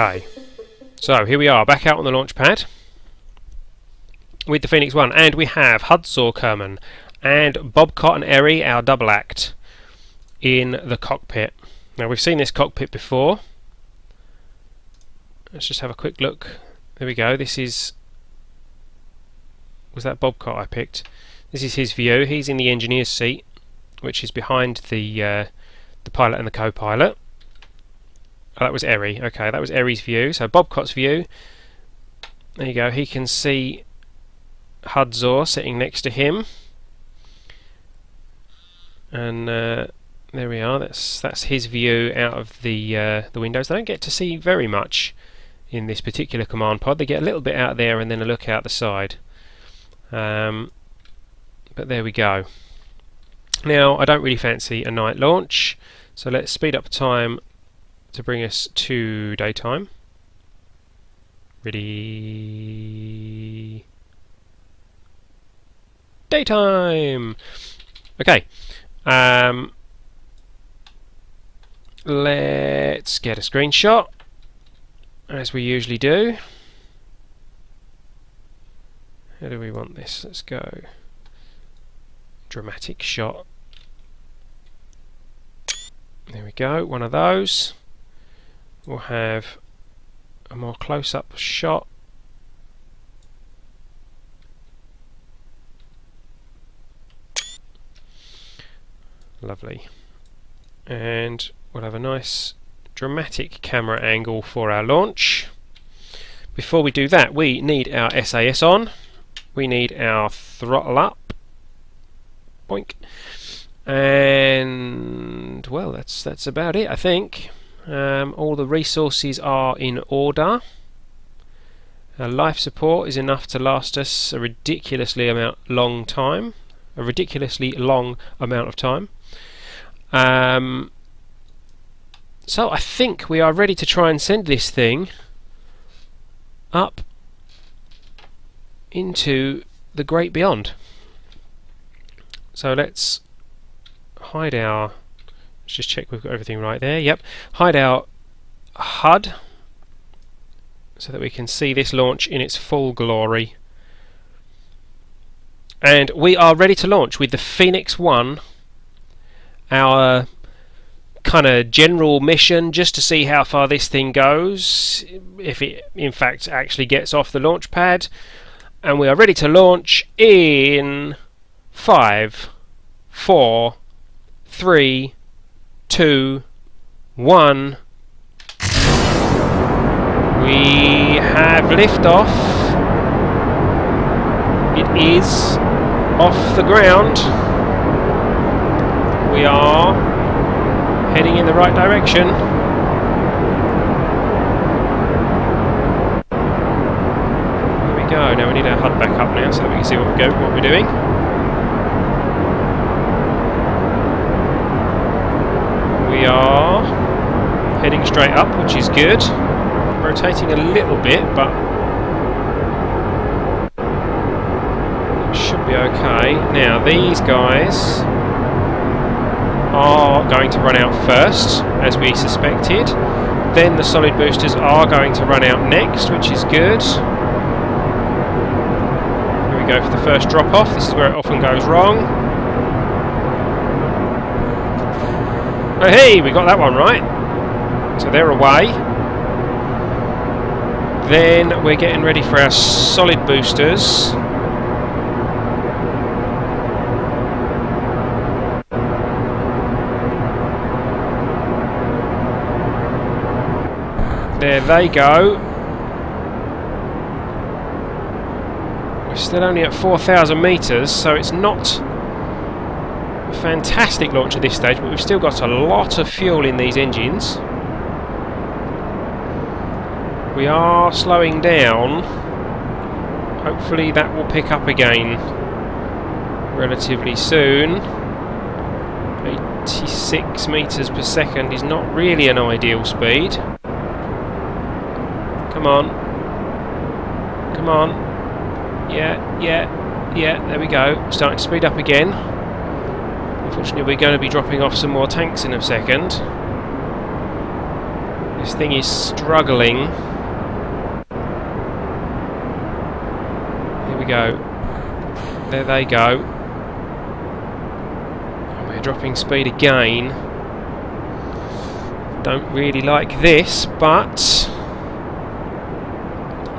Okay, so here we are, back out on the launch pad with the Phoenix 1, and we have Hudsor Kerman and Bobcat and Eri, our double act, in the cockpit. Now we've seen this cockpit before. Let's just have a quick look. There we go. This is... was that Bobcat I picked? This is his view. He's in the engineer's seat, which is behind the pilot and the co-pilot. Oh, that was Eri. Okay, that was Eri's view. So Bobcat's view. There you go. He can see Hudsor sitting next to him, and there we are. That's his view out of the windows. They don't get to see very much in this particular command pod. They get a little bit out there and then a look out the side. But there we go. Now I don't really fancy a night launch, so let's speed up time to bring us to daytime. Ready? Daytime! Okay. Let's get a screenshot, as we usually do. How do we want this? Let's go dramatic shot. There we go, one of those. We'll have a more close-up shot. Lovely. And we'll have a nice dramatic camera angle for our launch. Before we do that, we need our SAS on. We need our throttle up. Boink. And well, that's about it, I think. All the resources are in order. Our life support is enough to last us a ridiculously long amount of time. So I think we are ready to try and send this thing up into the great beyond. So let's hide our... let's just check we've got everything right there. Yep. Hide our HUD so that we can see this launch in its full glory. And we are ready to launch with the Phoenix 1. Our kind of general mission, just to see how far this thing goes, if it in fact actually gets off the launch pad. And we are ready to launch in 5, 4, 3, 2, 1. We have liftoff. It is off the ground. We are heading in the right direction. There we go. Now we need our HUD back up now so that we can see what we're doing. We are heading straight up, which is good. Rotating a little bit, but it should be okay. Now these guys are going to run out first, as we suspected. Then the solid boosters are going to run out next, which is good. Here we go for the first drop off. This is where it often goes wrong. Oh hey, we got that one right. So they're away. Then we're getting ready for our solid boosters. There they go. We're still only at 4,000 metres, so it's not a fantastic launch at this stage, but we've still got a lot of fuel in these engines. We are slowing down. Hopefully that will pick up again relatively soon. 86 metres per second is not really an ideal speed. Come on. Come on. Yeah, there we go. Starting to speed up again. Unfortunately we're going to be dropping off some more tanks in a second. This thing is struggling. Here we go. There they go. And we're dropping speed again. Don't really like this, but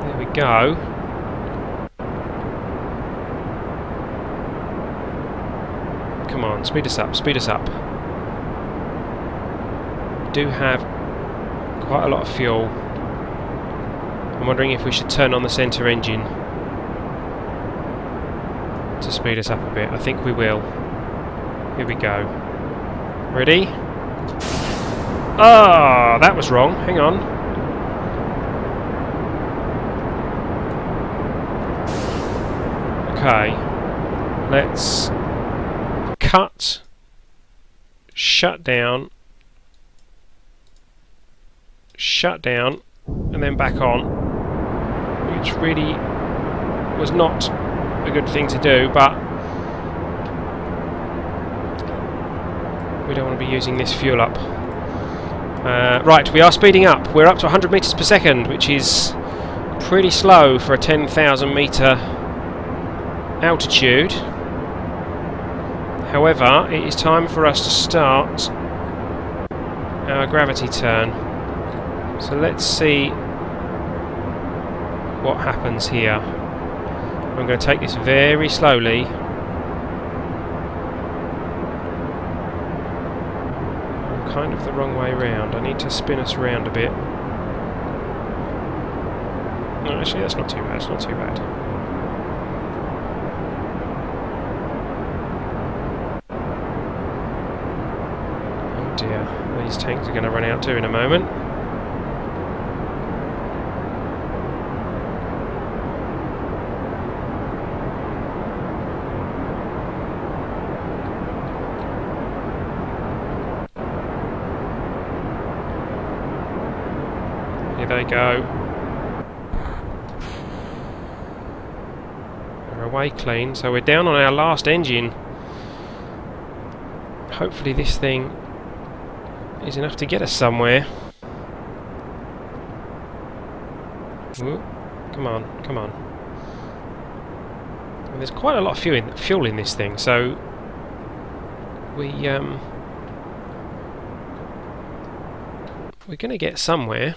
there we go. Come on, speed us up, speed us up. We do have quite a lot of fuel. I'm wondering if we should turn on the centre engine to speed us up a bit. I think we will. Here we go. Ready? Ah, that was wrong. Hang on. Okay. Let's cut, shut down, and then back on, which really was not a good thing to do, but we don't want to be using this fuel up. Right, we are speeding up. We're up to 100 meters per second, which is pretty slow for a 10,000 meter altitude. However, it is time for us to start our gravity turn. So let's see what happens here. I'm going to take this very slowly. I'm kind of the wrong way round. I need to spin us around a bit. No, actually that's not too bad, it's not too bad. Oh dear, these tanks are going to run out too in a moment. Here they go. They're away clean, so we're down on our last engine. Hopefully this thing is enough to get us somewhere. Ooh, come on, come on. And there's quite a lot of fuel in this thing, so we're going to get somewhere.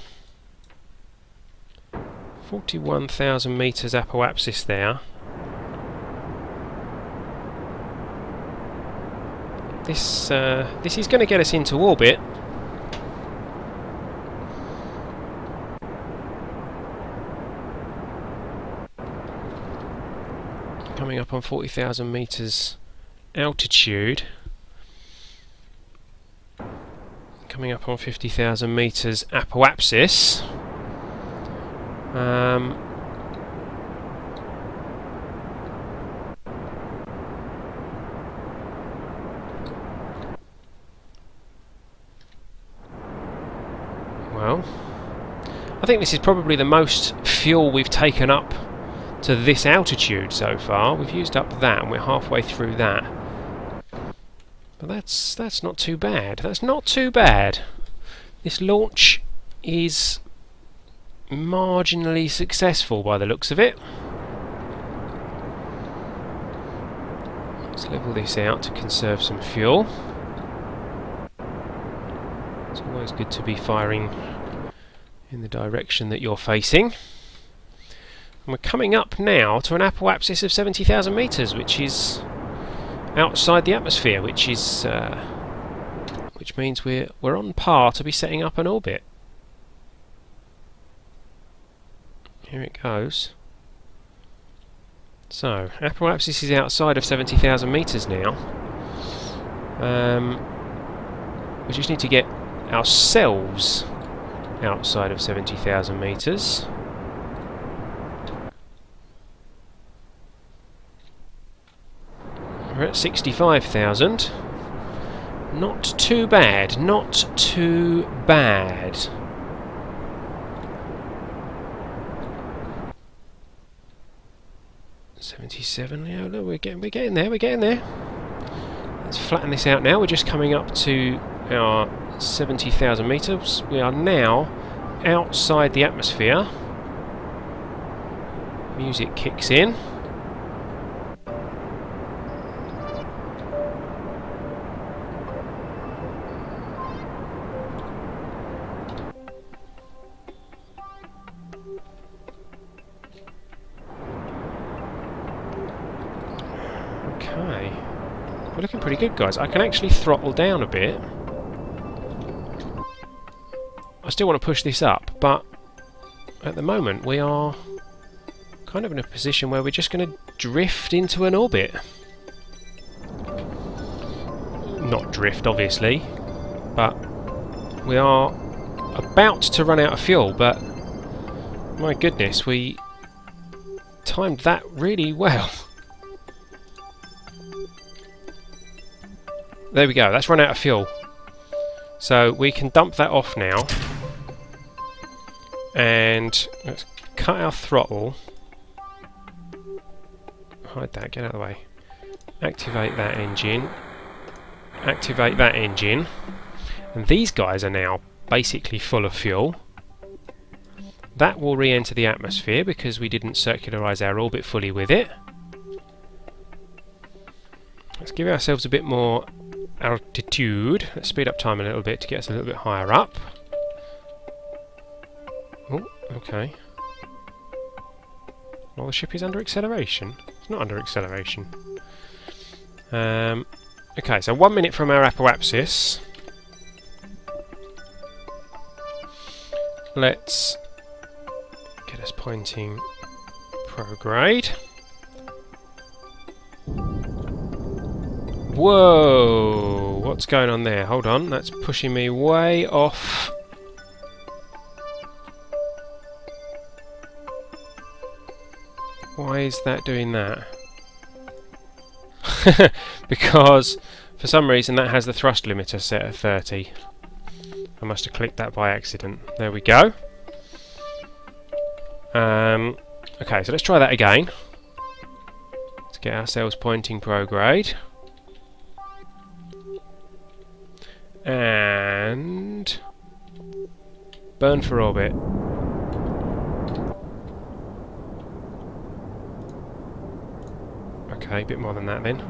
41,000 meters apoapsis there. This is going to get us into orbit. Coming up on 40,000 meters altitude. Coming up on 50,000 meters apoapsis. Well, I think this is probably the most fuel we've taken up to this altitude so far. We've used up that, and we're halfway through that. But that's not too bad. That's not too bad. This launch is marginally successful by the looks of it. Let's level this out to conserve some fuel. It's always good to be firing in the direction that you're facing. And we're coming up now to an apoapsis of 70,000 meters, which is outside the atmosphere, which means we're on par to be setting up an orbit. Here it goes. So, apoapsis is outside of 70,000 meters now. We just need to get ourselves outside of 70,000 meters. We're at 65,000. Not too bad, not too bad. Yeah, look, we're getting there. Let's flatten this out now. We're just coming up to our 70,000 metres. We are now outside the atmosphere. Music kicks in. Okay. We're looking pretty good, guys. I can actually throttle down a bit. I still want to push this up, but at the moment we are kind of in a position where we're just going to drift into an orbit. Not drift, obviously, but we are about to run out of fuel, but my goodness, we timed that really well. There we go, that's run out of fuel. So we can dump that off now. And let's cut our throttle. Hide that, get out of the way. Activate that engine. Activate that engine. And these guys are now basically full of fuel. That will re-enter the atmosphere because we didn't circularise our orbit fully with it. Let's give ourselves a bit more altitude. Let's speed up time a little bit to get us a little bit higher up. Oh, okay. Well, the ship is under acceleration. It's not under acceleration. Okay, so 1 minute from our apoapsis. Let's get us pointing prograde. Whoa! What's going on there? Hold on, that's pushing me way off. Why is that doing that? Because for some reason that has the thrust limiter set at 30. I must have clicked that by accident. There we go. Okay, so let's try that again. Let's get ourselves pointing prograde. And burn for orbit. Okay, a bit more than that then.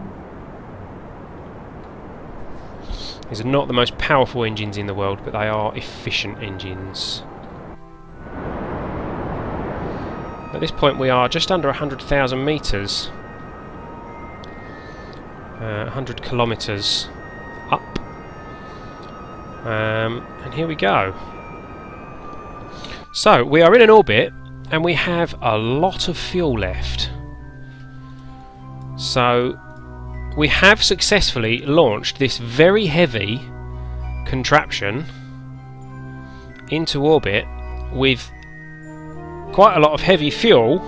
These are not the most powerful engines in the world, but they are efficient engines. At this point we are just under 100,000 metres. 100 kilometres up. And here we go. So, we are in an orbit, and we have a lot of fuel left. So, we have successfully launched this very heavy contraption into orbit with quite a lot of heavy fuel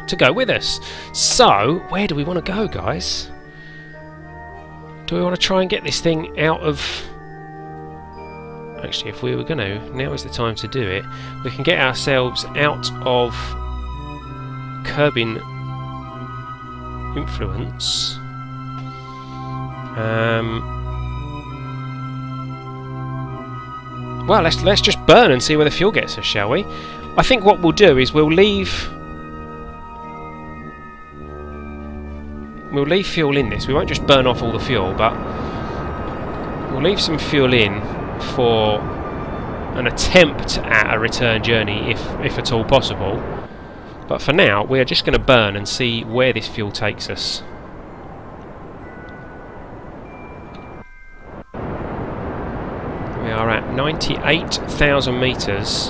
to go with us. So, where do we want to go, guys? Do we want to try and get this thing out of... Actually, if we were going to, now is the time to do it. We can get ourselves out of Kerbin influence. Well, let's just burn and see where the fuel gets us, shall we? I think what we'll do is we'll leave fuel in this. We won't just burn off all the fuel, but we'll leave some fuel in for an attempt at a return journey, if at all possible. But for now, we are just going to burn and see where this fuel takes us. We are at 98,000 metres.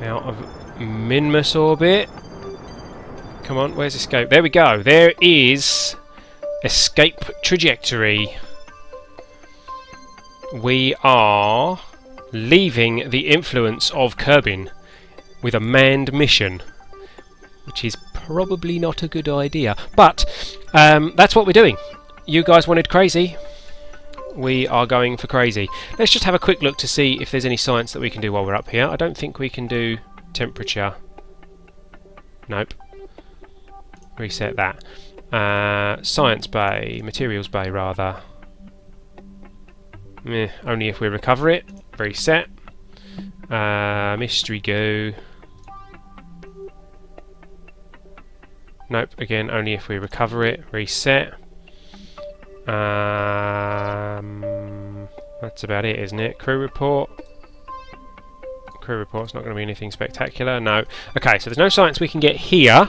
Out of Minmus orbit. Come on, where's escape? There we go. There is escape trajectory. We are leaving the influence of Kerbin with a manned mission, which is probably not a good idea. But that's what we're doing. You guys wanted crazy. We are going for crazy. Let's just have a quick look to see if there's any science that we can do while we're up here. I don't think we can do temperature. Nope. Reset that. Science bay, materials bay rather. Only if we recover it. Reset. Mystery goo. Nope, again, only if we recover it. Reset. That's about it, isn't it? Crew report. Crew report's not going to be anything spectacular. No. Okay, so there's no science we can get here.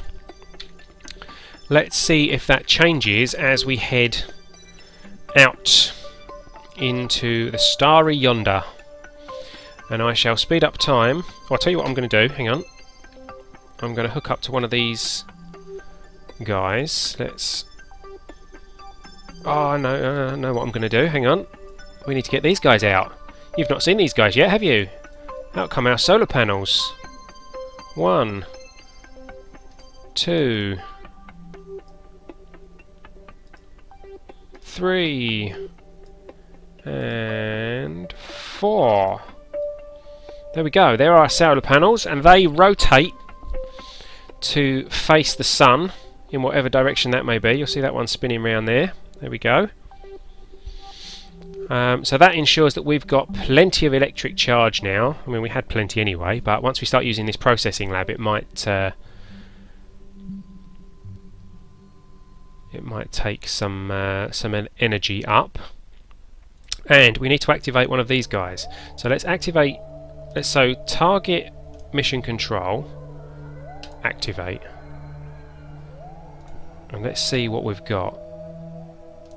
Let's see if that changes as we head out into the starry yonder. And I shall speed up time. Oh, I'll tell you what I'm going to do. Hang on. I'm going to hook up to one of these guys. Let's... Oh, no, I know what I'm going to do. Hang on. We need to get these guys out. You've not seen these guys yet, have you? Out come our solar panels. 1, 2, 3, and 4. There we go. There are our solar panels, and they rotate to face the sun in whatever direction that may be. You'll see that one spinning around there. There we go. So that ensures that we've got plenty of electric charge now. I mean, we had plenty anyway, but once we start using this processing lab, it might take some energy up. And we need to activate one of these guys. So let's activate. So target mission control. Activate. And let's see what we've got.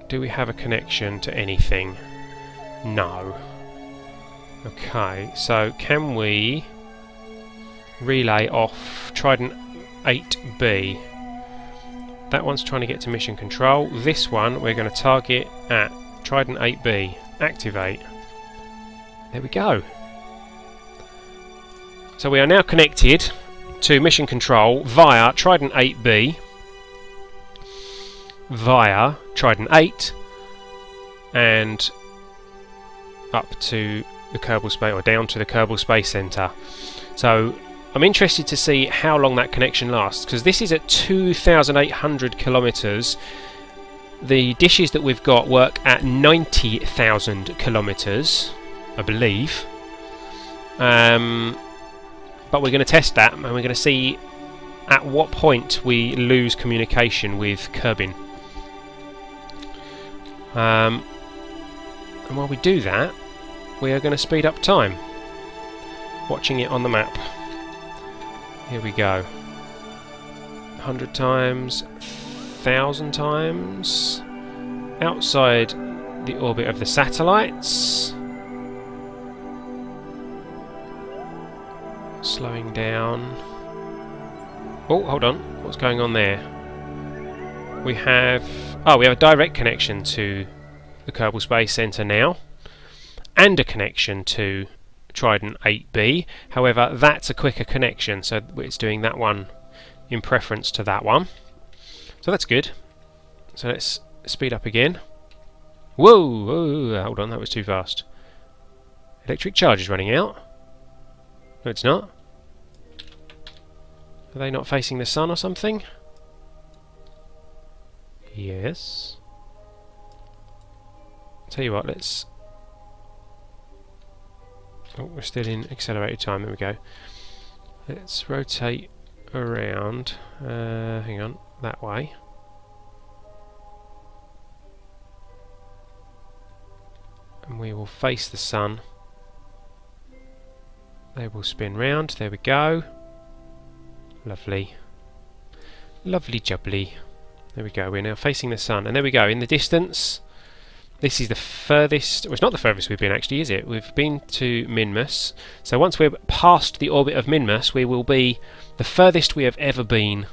Do we have a connection to anything? No. Okay, so can we relay off Trident 8B? That one's trying to get to mission control. This one we're going to target at Trident 8B. Activate. There we go. So we are now connected to mission control via Trident 8B, via Trident 8, and up to the Kerbal Space, or down to the Kerbal Space Center. So I'm interested to see how long that connection lasts, because this is at 2,800 kilometers. The dishes that we've got work at 90,000 kilometers, I believe. But we're going to test that, and we're going to see at what point we lose communication with Kerbin. And while we do that, we are going to speed up time, watching it on the map. Here we go. 100 times, 1,000 times, outside the orbit of the satellites. Slowing down. Oh, hold on. What's going on there? We have a direct connection to the Kerbal Space Center now, and a connection to Trident 8B. However, that's a quicker connection, so it's doing that one in preference to that one. So that's good. So let's speed up again. Whoa! Whoa, hold on, that was too fast. Electric charge is running out. No, it's not. Are they not facing the sun or something? Yes. Tell you what, let's... Oh, we're still in accelerated time, there we go. Let's rotate around, hang on, that way. And we will face the sun. They will spin round, there we go. Lovely. Lovely jubbly. There we go, we're now facing the sun. And there we go, in the distance, this is the furthest, well, it's not the furthest we've been actually, is it? We've been to Minmus. So once we're past the orbit of Minmus, we will be the furthest we have ever been.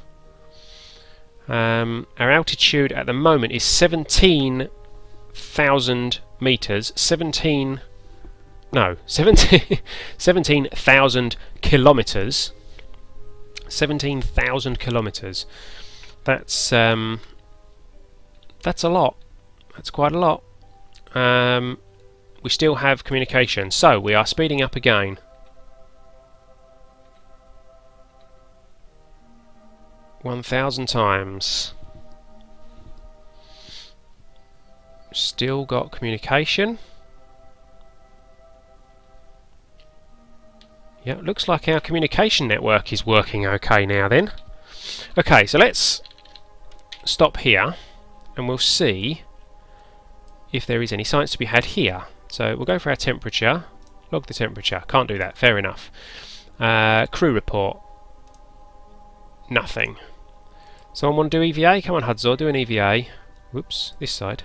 Our altitude at the moment is 17,000 metres. 17,000 kilometres. 17,000 kilometres. That's a lot. That's quite a lot. We still have communication, so we are speeding up again. 1,000 times. Still got communication. Yeah, it looks like our communication network is working okay now then. Okay, so let's stop here and we'll see if there is any science to be had here. So we'll go for our temperature, log the temperature. Can't do that, fair enough. Crew report. Nothing. Someone want to do EVA? Come on, Hudzor, do an EVA. Whoops, this side.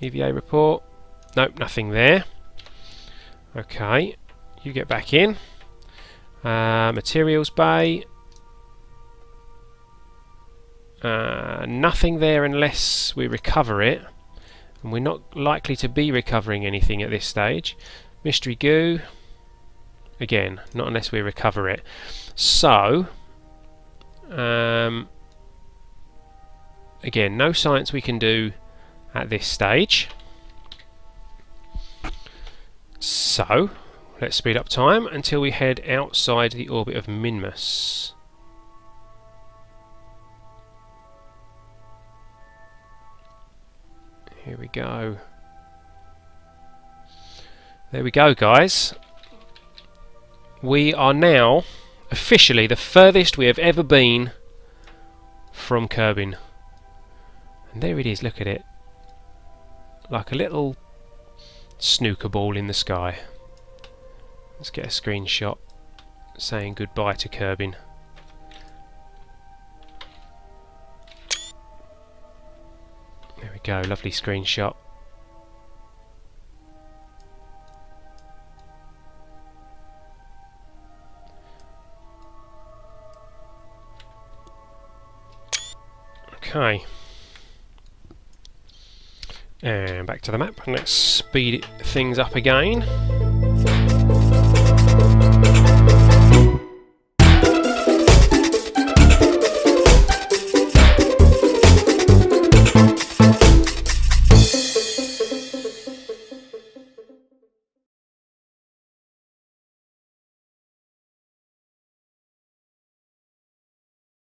EVA report. Nope, nothing there. Okay, you get back in. Materials bay. Nothing there unless we recover it. And we're not likely to be recovering anything at this stage. Mystery goo. Again, not unless we recover it. So, again, no science we can do at this stage. So, let's speed up time until we head outside the orbit of Minmus. Here we go. There we go, guys. We are now officially the furthest we have ever been from Kerbin. And there it is, look at it. Like a little snooker ball in the sky. Let's get a screenshot saying goodbye to Kerbin. There we go, lovely screenshot. Okay. And back to the map, and let's speed things up again.